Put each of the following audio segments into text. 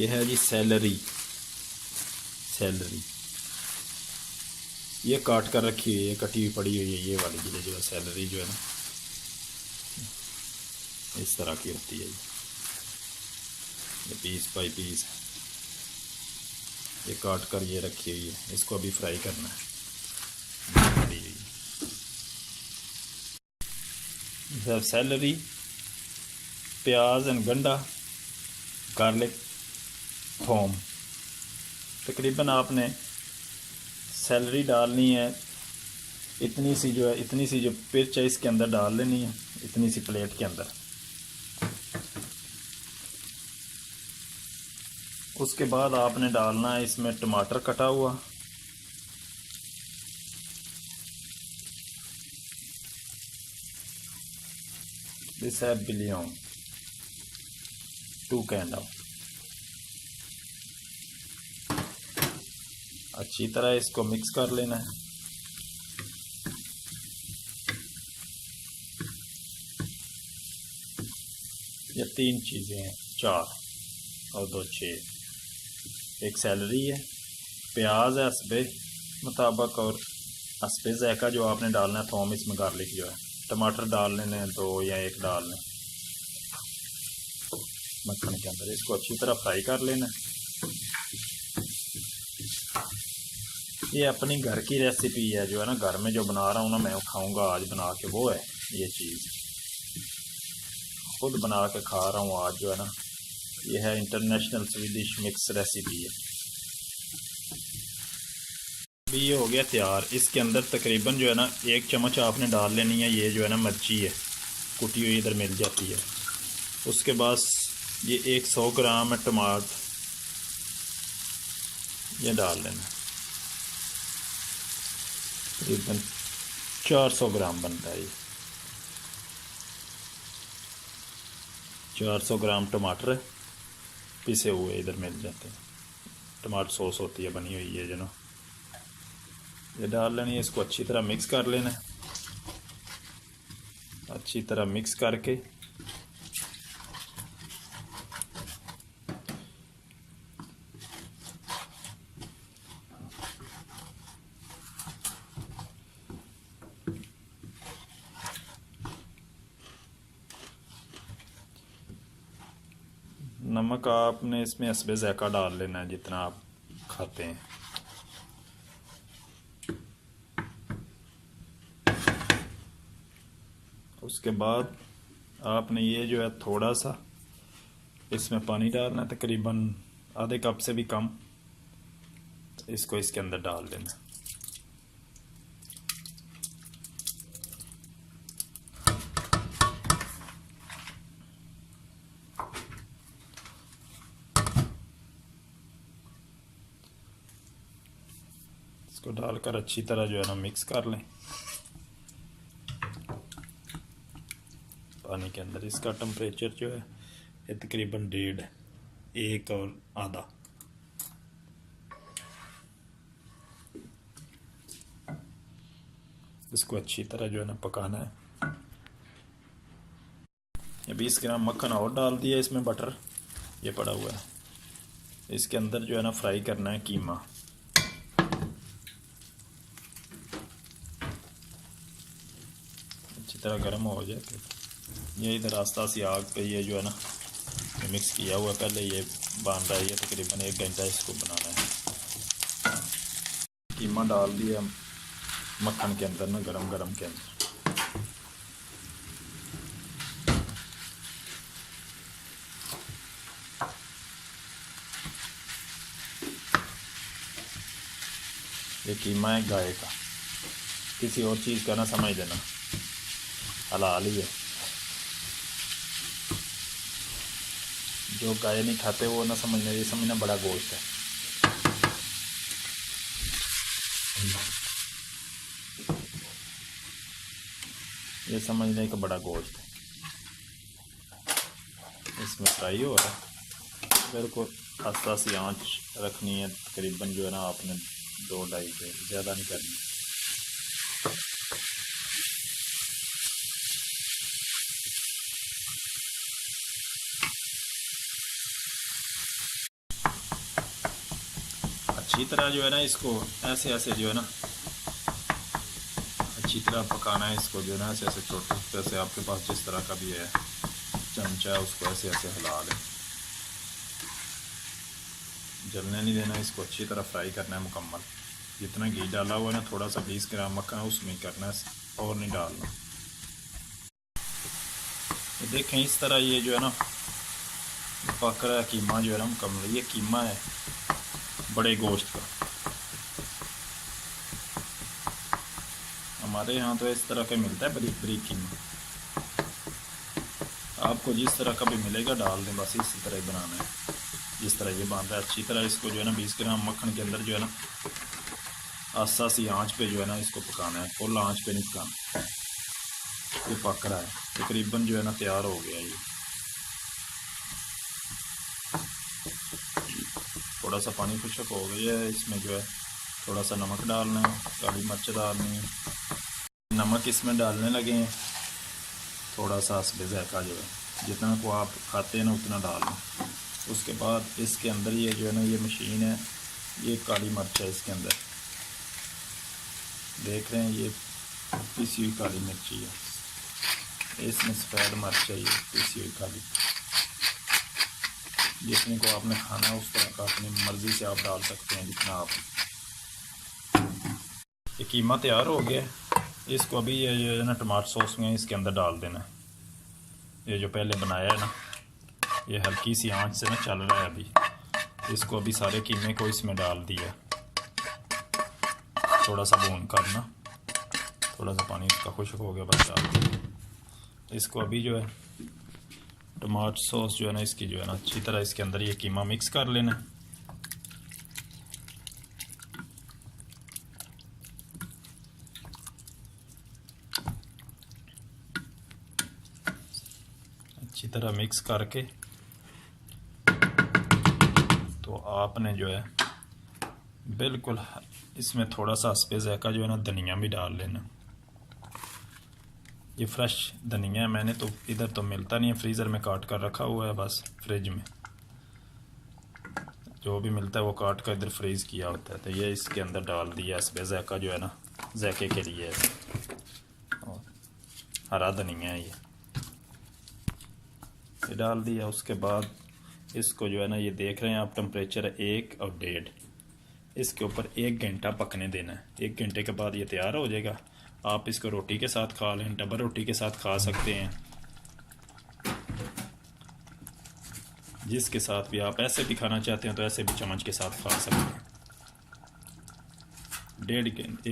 ये है जी salary. Salary ये काट कर रखी हुई है, कटी हुई पड़ी हुई है। ये वाली चीज़ जो है सैलरी जो है ना इस तरह की होती है। ये पीस बाई पीस ये काट कर ये रखी हुई है। इसको अभी फ्राई करना है। सैलरी, प्याज एंड गंडा, गार्लिक, थोम। तकरीबन आपने सैलरी डालनी है इतनी सी जो है, इतनी सी जो मिर्च है इसके अंदर डाल लेनी है, इतनी सी प्लेट के अंदर। उसके बाद आपने डालना है इसमें टमाटर कटा हुआ, दिस है बिलियन 2 कैंडल। अच्छी तरह इसको मिक्स कर लेना है। ये 3 चीज़ें हैं, 4 और 2 6। एक सैलरी है, प्याज है हस्बे मुताबिक, और हस्बे ज़ायका जो आपने डालना है थोम, इसमें गार्लिक जो है। टमाटर डाल लेने हैं 2 या 1 डाल लें मक्खन के अंदर। इसको अच्छी तरह फ्राई कर लेना है। ये अपनी घर की रेसिपी है जो है ना, घर में जो बना रहा हूँ ना मैं, खाऊंगा आज बना के, वो है ये चीज़। खुद बना के खा रहा हूँ आज जो है ना। ये है इंटरनेशनल स्वीडिश मिक्स रेसिपी है। अभी ये हो गया तैयार। इसके अंदर तकरीबन जो है ना 1 चम्मच आपने डाल लेनी है। ये जो है ना मिर्ची है कुटी हुई, इधर मिल जाती है। उसके बाद ये 100 ग्राम टमाटर ये डाल लेना। तकरीबन 400 ग्राम बनता है ये। 400 ग्राम टमाटर पिसे हुए इधर मिल जाते हैं। टमाटर सॉस होती है बनी हुई है जो ना, ये डाल लेनी है। इसको अच्छी तरह मिक्स कर लेना है। अच्छी तरह मिक्स करके नमक आपने इसमें हस्बे ज़ायका डाल लेना है जितना आप खाते हैं। उसके बाद आपने ये जो है थोड़ा सा इसमें पानी डालना है, तकरीबन आधे कप से भी कम। इसको इसके अंदर डाल देना। इसको डालकर अच्छी तरह जो है ना मिक्स कर लें पानी के अंदर। इसका टेम्परेचर जो है ये तकरीबन 1.5 1 और आधा। इसको अच्छी तरह जो है ना पकाना है। ये 20 ग्राम मक्खन और डाल दिया इसमें, बटर ये पड़ा हुआ है। इसके अंदर जो है ना फ्राई करना है कीमा। अच्छी तरह गर्म हो जाए तो ये इधर आस्ता सी आग पे ये जो है ना मिक्स किया हुआ पहले ये बन रहा है। ये तकरीबन 1 घंटा इसको बनाना है। कीमा डाल दिया मक्खन के अंदर ना, गरम गरम के अंदर। ये कीमा है गाय का, किसी और चीज़ का ना समझ लेना, हलाल ही है। जो गाय नहीं खाते वो ना समझना, ये समझना बड़ा गोश्त है। ये समझने का बड़ा गोश्त है। इसमें फ्राई हो रहा है। मेरे को आस्ता सी आंच रखनी है, तकरीबन जो है ना आपने 2-2.5 पे, ज़्यादा नहीं करनी। अच्छी तरह जो है ना इसको ऐसे ऐसे जो है ना अच्छी तरह पकाना है। इसको जो है ना ऐसे ऐसे छोटे जैसे आपके पास जिस तरह का भी है चमचा, उसको ऐसे ऐसे हिला लें। जलने नहीं देना, इसको अच्छी तरह फ्राई करना है मुकम्मल। जितना घी डाला हुआ है ना, थोड़ा सा 20 ग्राम मक्खन है उसमें करना है और नहीं डालना। तो देखें इस तरह ये जो है ना पक रहा है कीमा जो है ना मुकम्मल। ये कीमा है बड़े गोश्त का। हमारे यहाँ तो इस तरह का मिलता है बारीक बारीक कीमा। आपको जिस तरह का भी मिलेगा डाल दें, बस इसी तरह ही बनाना है जिस तरह ये बनता है। अच्छी तरह इसको जो है ना 20 ग्राम मक्खन के अंदर जो है ना आस्ता सी आंच पे जो है ना इसको पकाना है, फुल आंच पे नहीं पकाना। ये पक रहा है तकरीबन जो है ना तैयार हो गया ये। थोड़ा सा पानी खुशक हो गया है, इसमें जो है थोड़ा सा नमक डालना है, काली मिर्च डालनी है। नमक इसमें डालने लगे हैं, थोड़ा सा हस्बे ज़ायक़ा जो है जितना को आप खाते हैं ना उतना डालना। उसके बाद इसके अंदर ये जो है ना ये मशीन है, ये काली मिर्च है इसके अंदर, देख रहे हैं ये पीसी हुई काली मिर्ची है। इसमें सफ़ेद मिर्च है ये पीसी हुई काली। जितने को आपने खाना है उस तरह का अपनी मर्ज़ी से आप डाल सकते हैं जितना आप। ये कीमा तैयार हो गया। इसको अभी ये ना टमाटर सॉस में इसके अंदर डाल देना। ये जो पहले बनाया है ना, ये हल्की सी आंच से ना चल रहा है अभी। इसको अभी सारे कीमे को इसमें डाल दिया, थोड़ा सा भून करना, थोड़ा सा पानी इसका खुश्क हो गया बस डाल दिया। इसको अभी जो है टमाटर सॉस जो है ना इसकी जो है ना अच्छी तरह इसके अंदर ये कीमा मिक्स कर लेना। अच्छी तरह मिक्स करके तो आपने जो है बिल्कुल इसमें थोड़ा सा हस्बे ज़ायक़ा जो है ना धनिया भी डाल लेना। ये फ्रेश धनिया है, मैंने तो इधर तो मिलता नहीं है, फ्रीज़र में काट कर रखा हुआ है, बस फ्रिज में जो भी मिलता है वो काट कर इधर फ्रीज़ किया होता है। तो ये इसके अंदर डाल दिया हस्बे ज़ायक़ा जो है ना ज़ायक़े के लिए है। और हरा धनिया है ये डाल दिया। उसके बाद इसको जो है ना ये देख रहे हैं आप टेम्परेचर 1 और 1.5, इसके ऊपर 1 घंटा पकने देना है। 1 घंटे के बाद ये तैयार हो जाएगा। आप इसको रोटी के साथ खा लें, डबल रोटी के साथ खा सकते हैं, जिसके साथ भी आप ऐसे भी खाना चाहते हैं तो ऐसे भी चम्मच के साथ खा सकते हैं।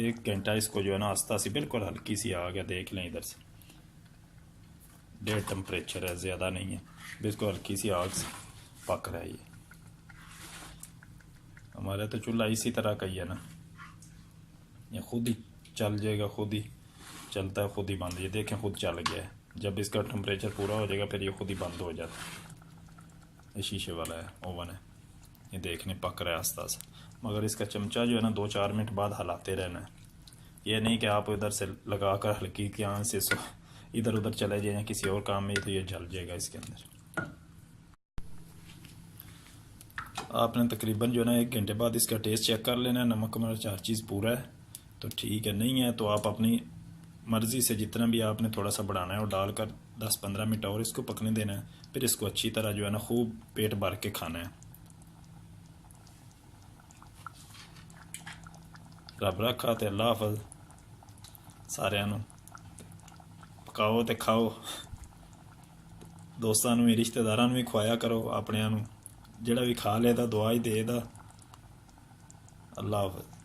1 घंटा इसको जो है ना आस्ता सी बिल्कुल हल्की सी आ गया, देख लें इधर से 1.5 टेम्परेचर है, ज़्यादा नहीं है, बिल्कुल हल्की सी आग से पक रहा है ये। हमारा तो चूल्हा इसी तरह का ही है ना, ये खुद ही चल जाएगा, खुद ही चलता है, खुद ही बंद। ये देखें खुद चल गया है। जब इसका टेम्परेचर पूरा हो जाएगा फिर ये खुद ही बंद हो जाता है। ये शीशे वाला है, ओवन है, ये देखने पक रहा है आस्ता से। मगर इसका चमचा जो है ना 2-4 मिनट बाद हिलाते रहना है। ये नहीं कि आप इधर से लगा कर हल्की की आंच से इधर उधर चले जाए किसी और काम में, तो ये जल जाएगा इसके अंदर। आपने तकरीबन जो है ना 1 घंटे बाद इसका टेस्ट चेक कर लेना है, नमक मिर्च हर चीज़ पूरा है तो ठीक है, नहीं है तो आप अपनी मर्ज़ी से जितना भी आपने थोड़ा सा बढ़ाना है और डालकर 10-15 मिनट और इसको पकने देना है। फिर इसको अच्छी तरह जो है ना खूब पेट भर के खाना है। रब रखा ते अल्लाह हाफ़िज़। सारिਆਂ ਨੂੰ पकाओ तो खाओ, दोस्तों ਨੂੰ रिश्तेदारों ਨੂੰ भी ਖਵਾਇਆ करो, अपनिਆਂ ਨੂੰ ਜਿਹੜਾ भी खा लेदा दुआ ही देदा। अल्लाह हाफ़िज़।